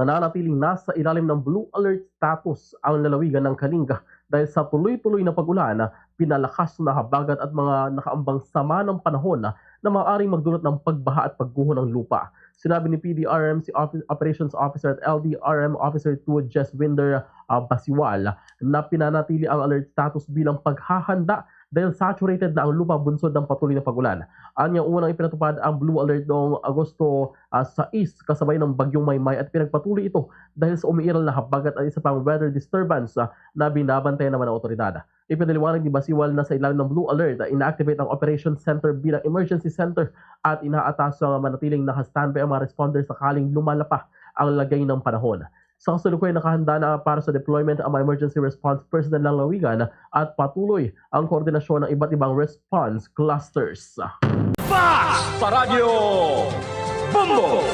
nananatiling nasa ilalim ng blue alert status ang lalawigan ng Kalinga dahil sa tuloy-tuloy na pag-ulan, pinalakas na habagat at mga nakaambang sama ng panahon na maaaring magdulot ng pagbaha at pagguho ng lupa. Sinabi ni PDRMC Operations Officer at LDRM Officer 2 Jeswinder Basiwal na pinanatili ang alert status bilang paghahanda dahil saturated na ang lupa bunsod ng patuloy na pag-ulan. Anyang unang ipinatupad ang blue alert noong Agosto 6 kasabay ng bagyong Maymay at pinagpatuloy ito dahil sa umiiral na habagat at isa pang weather disturbance na binabantayan naman ng otoridad. Ipinaliwanag ni Basiwal na sa ilalim ng blue alert, ina-activate ang Operation Center bilang emergency center at inaatas sa manatiling naka-standby ang mga responders sakaling lumalapa ang lagay ng panahon. Sa kasalukuyan nakahanda na para sa deployment ang mga emergency response personnel ng lalawigan at patuloy ang koordinasyon ng iba't ibang response clusters. Fast sa radyo! Bombo!